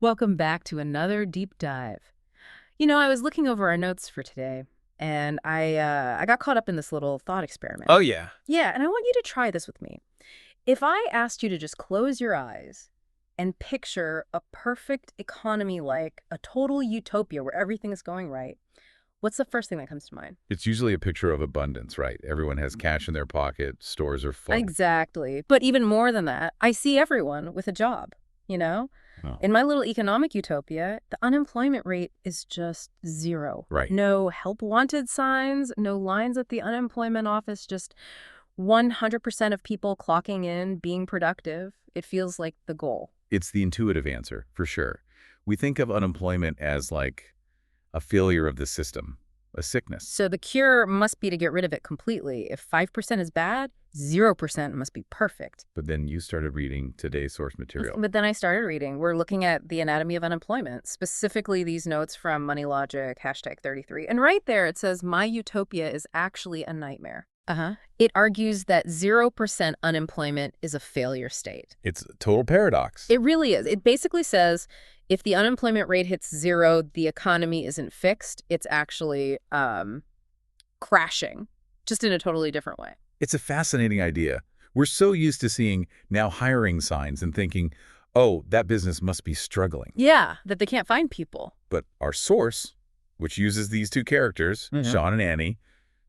Welcome back to another deep dive. I was looking over our notes for today, and I got caught up in this little thought experiment. Oh, yeah. Yeah, and I want you to try this with me. If I asked you to just close your eyes and picture a perfect economy like a total utopia where everything is going right, what's the first thing that comes to mind? It's usually a picture of abundance, right? Everyone has cash in their pocket, stores are full. Exactly. But even more than that, I see everyone with a job, you know? Oh, In my little economic utopia, the unemployment rate is just zero. right. No help wanted signs, no lines at the unemployment office, just 100% of people clocking in, being productive. It feels like the goal. It's the intuitive answer, for sure. We think of unemployment as like a failure of the system, a sickness. So the cure must be to get rid of it completely. If 5% is bad, 0% must be perfect. But then you started reading today's source material. But then I started reading. We're looking at the anatomy of unemployment, specifically these notes from Money Logic, #33. And right there it says, my utopia is actually a nightmare. It argues that 0% unemployment is a failure state. It's a total paradox. It really is. It basically says if the unemployment rate hits zero, the economy isn't fixed. It's actually crashing, just in a totally different way. It's a fascinating idea. We're so used to seeing now hiring signs and thinking, oh, that business must be struggling. Yeah, that they can't find people. But our source, which uses these two characters, Sean and Annie,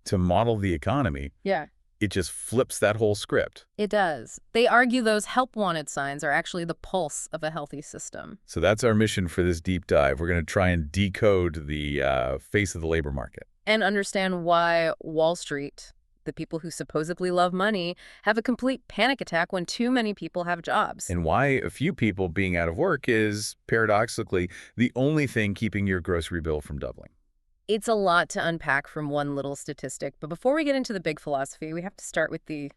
to model the economy, Yeah. it just flips that whole script. It does. They argue those help wanted signs are actually the pulse of a healthy system. So that's our mission for this deep dive. We're going to try and decode the face of the labor market. And understand why Wall Street, the people who supposedly love money, have a complete panic attack when too many people have jobs. And why a few people being out of work is, paradoxically, the only thing keeping your grocery bill from doubling. It's a lot to unpack from one little statistic, but before we get into the big philosophy, we have to start with the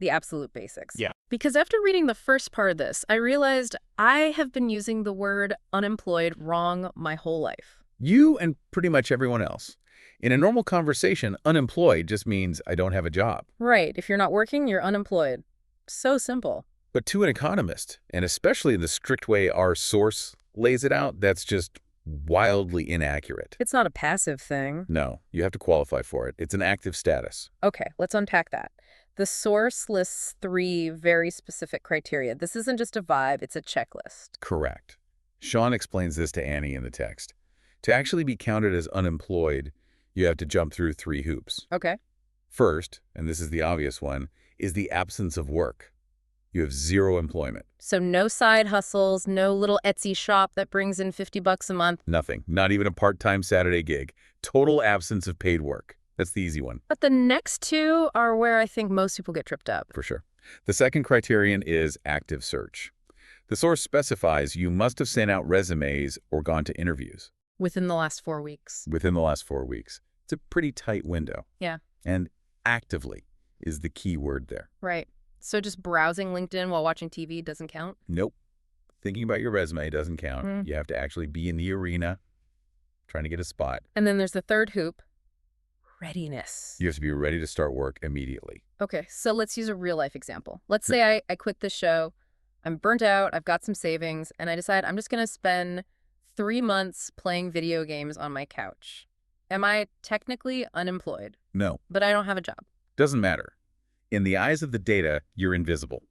absolute basics. Yeah. Because after reading the first part of this, I realized I have been using the word unemployed wrong my whole life. You and pretty much everyone else. In a normal conversation, unemployed just means I don't have a job. Right. If you're not working, you're unemployed. So simple. But to an economist, and especially in the strict way our source lays it out, that's just wildly inaccurate. It's not a passive thing. No, you have to qualify for it. It's an active status. Okay, let's unpack that. The source lists 3 very specific criteria. This isn't just a vibe, it's a checklist. Correct. Sean explains this to Annie in the text. To actually be counted as unemployed, you have to jump through 3 hoops. Okay. First, and this is the obvious one, is the absence of work. You have 0 employment. So no side hustles, no little Etsy shop that brings in $50 a month. Nothing. Not even a part-time Saturday gig. Total absence of paid work. That's the easy one. But the next 2 are where I think most people get tripped up. For sure. The second criterion is active search. The source specifies you must have sent out resumes or gone to interviews Within the last 4 weeks. within the last 4 weeks. It's a pretty tight window. Yeah. And actively is the key word there. Right. So just browsing LinkedIn while watching TV doesn't count? Nope. Thinking about your resume doesn't count. You have to actually be in the arena trying to get a spot. And then there's the third hoop, readiness. You have to be ready to start work immediately. Okay, so let's use a real life example. Let's say I quit this show, I'm burnt out, I've got some savings, and I decide I'm just going to spend 3 months playing video games on my couch. Am I technically unemployed? No, But I don't have a job. doesn't matter. In the eyes of the data, you're invisible.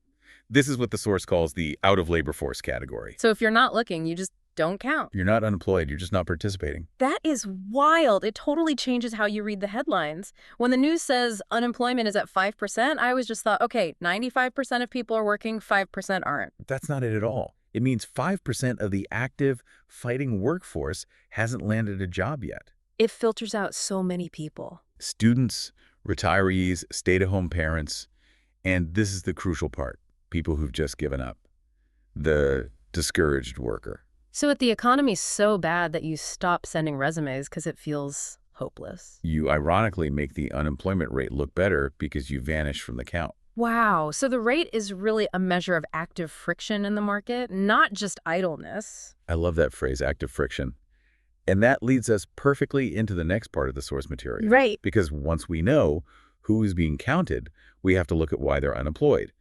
This is what the source calls the out of labor force category. So if you're not looking, you just don't count. You're not unemployed, you're just not participating. That is wild. It totally changes how you read the headlines. When the news says unemployment is at 5%, I always just thought, okay, 95% of people are working, 5% aren't. That's not it at all. It means 5% of the active fighting workforce hasn't landed a job yet. It filters out so many people. Students, retirees, stay-at-home parents, and this is the crucial part, people who've just given up. The discouraged worker. So if the economy's so bad that you stop sending resumes because it feels hopeless. You ironically make the unemployment rate look better because you vanish from the count. Wow. So the rate is really a measure of active friction in the market, not just idleness. I love that phrase, active friction. And that leads us perfectly into the next part of the source material. Right. Because once we know who is being counted, we have to look at why they're unemployed.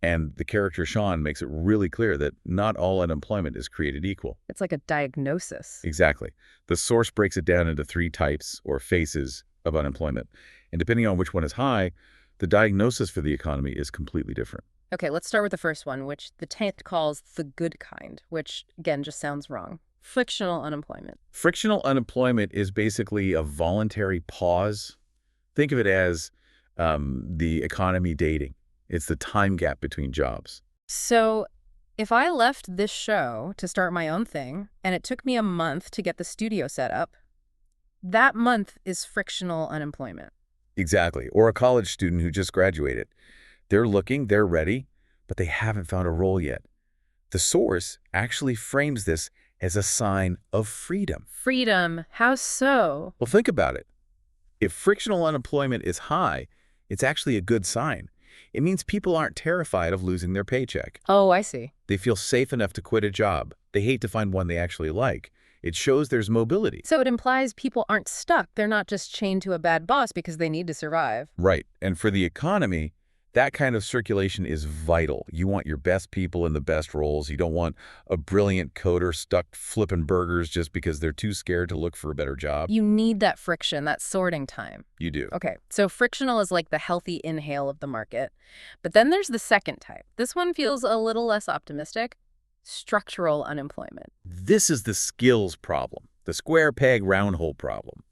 And the character Sean makes it really clear that not all unemployment is created equal. It's like a diagnosis. Exactly. The source breaks it down into 3 types or phases of unemployment. And depending on which one is high, the diagnosis for the economy is completely different. Okay, let's start with the first one, which the text calls the good kind, which, again, just sounds wrong. Frictional unemployment. Frictional unemployment is basically a voluntary pause. Think of it as the economy dating. It's the time gap between jobs. So if I left this show to start my own thing, and it took me a month to get the studio set up, that month is frictional unemployment. Exactly. Or a college student who just graduated. They're looking, they're ready, but they haven't found a role yet. The source actually frames this as a sign of freedom. Freedom, how so? Well, think about it. If frictional unemployment is high, it's actually a good sign. It means people aren't terrified of losing their paycheck. Oh, I see. They feel safe enough to quit a job. They hate to find one they actually like. It shows there's mobility. So it implies people aren't stuck. They're not just chained to a bad boss because they need to survive. Right. And for the economy, that kind of circulation is vital. You want your best people in the best roles. You don't want a brilliant coder stuck flipping burgers just because they're too scared to look for a better job. You need that friction, that sorting time. You do. Okay, so frictional is like the healthy inhale of the market. But then there's the second type. This one feels a little less optimistic. Structural unemployment. This is the skills problem, the square peg round hole problem.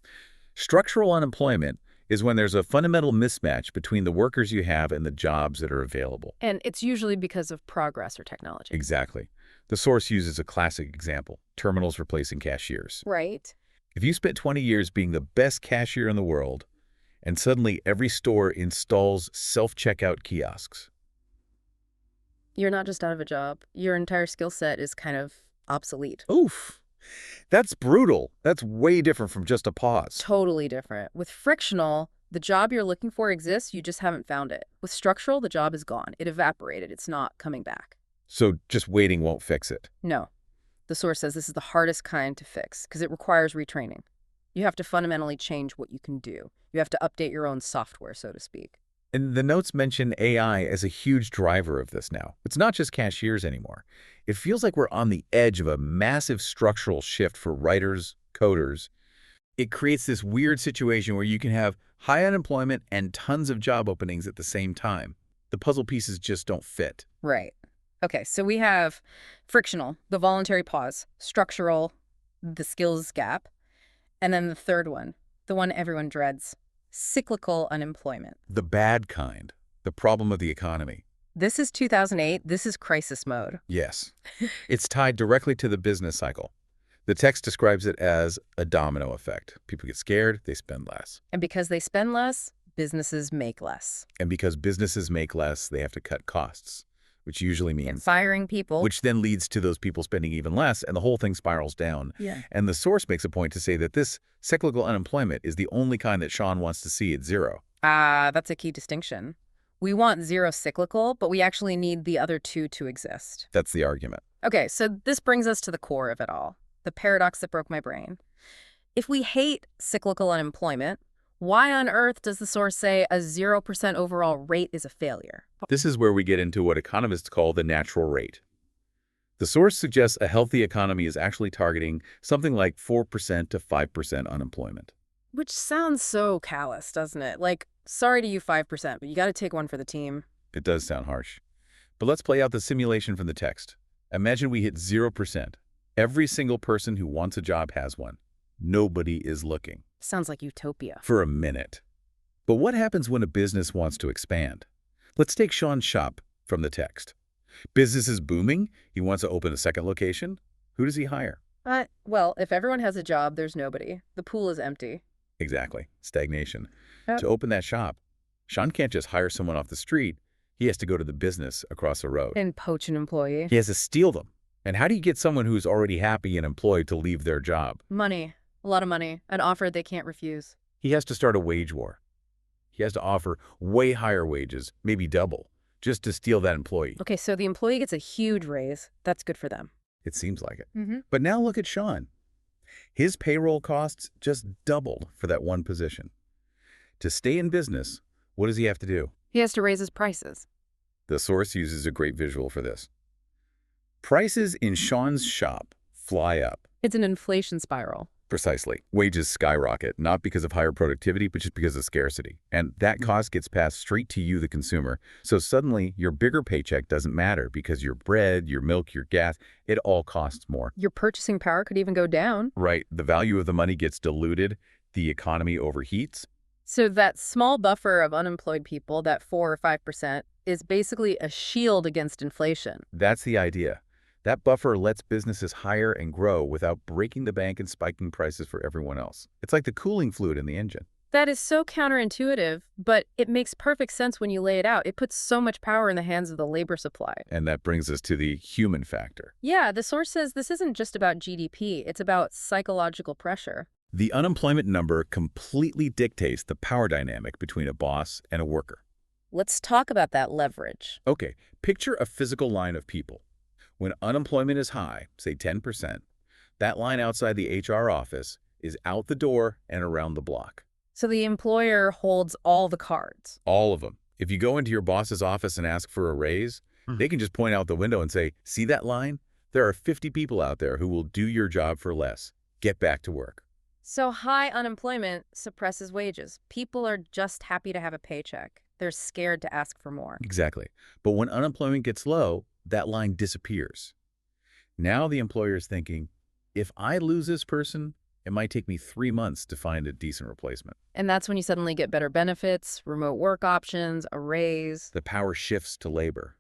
Structural unemployment is when there's a fundamental mismatch between the workers you have and the jobs that are available. And it's usually because of progress or technology. Exactly. The source uses a classic example, terminals replacing cashiers. Right. If you spent 20 years being the best cashier in the world, and suddenly every store installs self-checkout kiosks. You're not just out of a job. Your entire skill set is kind of obsolete. Oof. That's brutal. That's way different from just a pause. Totally different. With frictional, the job you're looking for exists, you just haven't found it. With structural, the job is gone. It evaporated. It's not coming back. So just waiting won't fix it. No. The source says this is the hardest kind to fix because it requires retraining. You have to fundamentally change what you can do. You have to update your own software, so to speak. And the notes mention AI as a huge driver of this now. It's not just cashiers anymore. It feels like we're on the edge of a massive structural shift for writers, coders. It creates this weird situation where you can have high unemployment and tons of job openings at the same time. The puzzle pieces just don't fit. Right. Okay, so we have frictional, the voluntary pause, structural, the skills gap, and then the third one, the one everyone dreads, cyclical unemployment. The bad kind. The problem of the economy. This is 2008. This is crisis mode. Yes. It's tied directly to the business cycle. The text describes it as a domino effect. People get scared, they spend less. And because they spend less, businesses make less. And because businesses make less, they have to cut costs, which usually And means firing people. which then leads to those people spending even less, and the whole thing spirals down. Yeah. And the source makes a point to say that this cyclical unemployment is the only kind that Sean wants to see at zero. That's a key distinction. We want zero cyclical, but we actually need the other two to exist. That's the argument. Okay, so this brings us to the core of it all, the paradox that broke my brain. If we hate cyclical unemployment, why on earth does the source say a 0% overall rate is a failure? This is where we get into what economists call the natural rate. The source suggests a healthy economy is actually targeting something like 4% to 5% unemployment. Which sounds so callous, doesn't it? Like, sorry to you 5%, but you got to take one for the team. It does sound harsh. But let's play out the simulation from the text. Imagine we hit 0%. Every single person who wants a job has one. Nobody is looking. Sounds like utopia. For a minute. But what happens when a business wants to expand? Let's take Sean's shop from the text. Business is booming. He wants to open a second location. Who does he hire? Well, if everyone has a job, there's nobody. The pool is empty. Exactly. Stagnation. Yep. To open that shop, Sean can't just hire someone off the street. He has to go to the business across the road. And poach an employee. He has to steal them. And how do you get someone who's already happy and employed to leave their job? Money. A lot of money. An offer they can't refuse. He has to start a wage war. He has to offer way higher wages, maybe double, just to steal that employee. Okay, so the employee gets a huge raise. That's good for them. It seems like it. Mm-hmm. But now look at Sean. His payroll costs just doubled for that one position. To stay in business, what does he have to do? He has to raise his prices. The source uses a great visual for this. Prices in Sean's shop fly up. It's an inflation spiral. Precisely. Wages skyrocket, not because of higher productivity, but just because of scarcity. And that cost gets passed straight to you, the consumer. So suddenly, your bigger paycheck doesn't matter because your bread, your milk, your gas, it all costs more. Your purchasing power could even go down. Right. The value of the money gets diluted. The economy overheats. So that small buffer of unemployed people, that 4 or 5%, is basically a shield against inflation. That's the idea. That buffer lets businesses hire and grow without breaking the bank and spiking prices for everyone else. It's like the cooling fluid in the engine. That is so counterintuitive, but it makes perfect sense when you lay it out. It puts so much power in the hands of the labor supply. And that brings us to the human factor. Yeah, the source says this isn't just about GDP, it's about psychological pressure. The unemployment number completely dictates the power dynamic between a boss and a worker. Let's talk about that leverage. Okay, picture a physical line of people. When unemployment is high, say 10%, that line outside the HR office is out the door and around the block. So the employer holds all the cards. All of them. If you go into your boss's office and ask for a raise, they can just point out the window and say, see that line? There are 50 people out there who will do your job for less. Get back to work. So high unemployment suppresses wages. People are just happy to have a paycheck. They're scared to ask for more. Exactly. But when unemployment gets low, that line disappears. Now the employer is thinking, if I lose this person, it might take me 3 months to find a decent replacement. And that's when you suddenly get better benefits, remote work options, a raise. The power shifts to labor.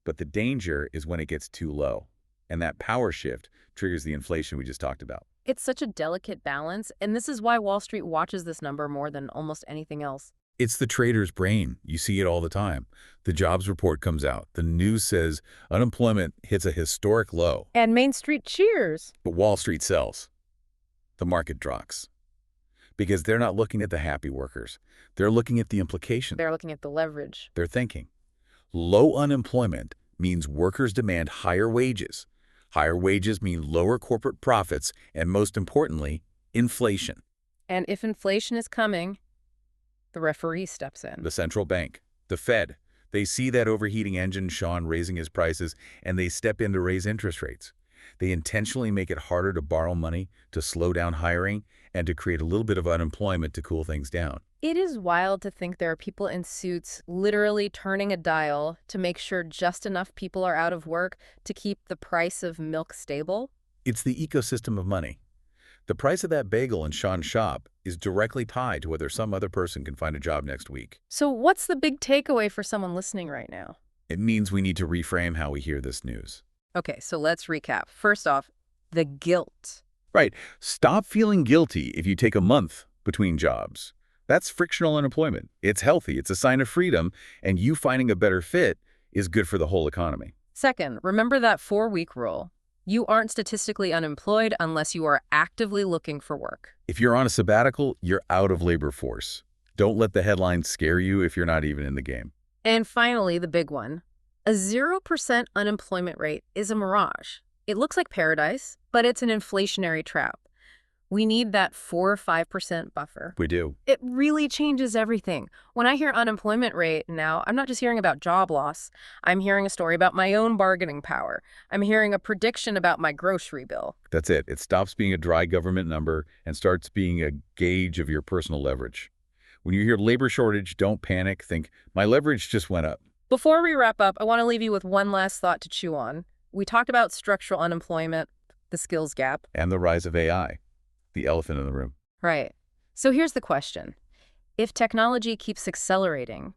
But the danger is when it gets too low. And that power shift triggers the inflation we just talked about. It's such a delicate balance, and this is why Wall Street watches this number more than almost anything else. It's the trader's brain. You see it all the time. The jobs report comes out. The news says unemployment hits a historic low. And Main Street cheers. But Wall Street sells. The market drops. Because they're not looking at the happy workers. They're looking at the implications. They're looking at the leverage. They're thinking, low unemployment means workers demand higher wages. Higher wages mean lower corporate profits, and most importantly, inflation. And if inflation is coming, the referee steps in. The central bank, the Fed, they see that overheating engine, Sean, raising his prices, and they step in to raise interest rates. They intentionally make it harder to borrow money, to slow down hiring, and to create a little bit of unemployment to cool things down. It is wild to think there are people in suits literally turning a dial to make sure just enough people are out of work to keep the price of milk stable. It's the ecosystem of money. The price of that bagel in Sean's shop is directly tied to whether some other person can find a job next week. So what's the big takeaway for someone listening right now? It means we need to reframe how we hear this news. Okay, so let's recap. First off, the guilt. Right. Stop feeling guilty if you take a month between jobs. That's frictional unemployment. It's healthy. It's a sign of freedom. And you finding a better fit is good for the whole economy. Second, remember that 4-week rule. You aren't statistically unemployed unless you are actively looking for work. If you're on a sabbatical, you're out of labor force. Don't let the headlines scare you if you're not even in the game. And finally, the big one. A 0% unemployment rate is a mirage. It looks like paradise, but it's an inflationary trap. We need that 4 or 5% buffer. We do. It really changes everything. When I hear unemployment rate now, I'm not just hearing about job loss. I'm hearing a story about my own bargaining power. I'm hearing a prediction about my grocery bill. That's it. It stops being a dry government number and starts being a gauge of your personal leverage. When you hear labor shortage, don't panic. Think, my leverage just went up. Before we wrap up, I want to leave you with one last thought to chew on. We talked about structural unemployment, the skills gap. And the rise of AI, the elephant in the room. Right. So here's the question. If technology keeps accelerating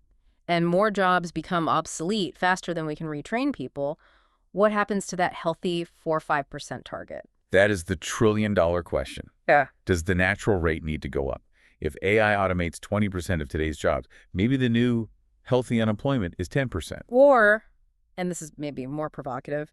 and more jobs become obsolete faster than we can retrain people, what happens to that healthy 4 or 5% target? That is the trillion-dollar question. Yeah. Does the natural rate need to go up? If AI automates 20% of today's jobs, maybe the new healthy unemployment is 10%. Or, and this is maybe more provocative,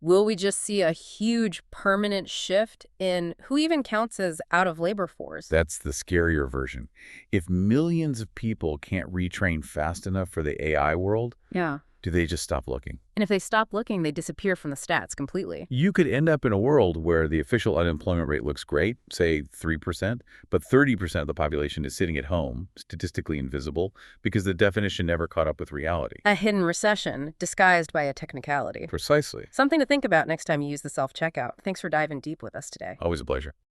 will we just see a huge permanent shift in who even counts as out of labor force? That's the scarier version. If millions of people can't retrain fast enough for the AI world, Yeah. Do they just stop looking? And if they stop looking, they disappear from the stats completely. You could end up in a world where the official unemployment rate looks great, say 3%, but 30% of the population is sitting at home, statistically invisible, because the definition never caught up with reality. A hidden recession disguised by a technicality. Precisely. Something to think about next time you use the self-checkout. Thanks for diving deep with us today. Always a pleasure.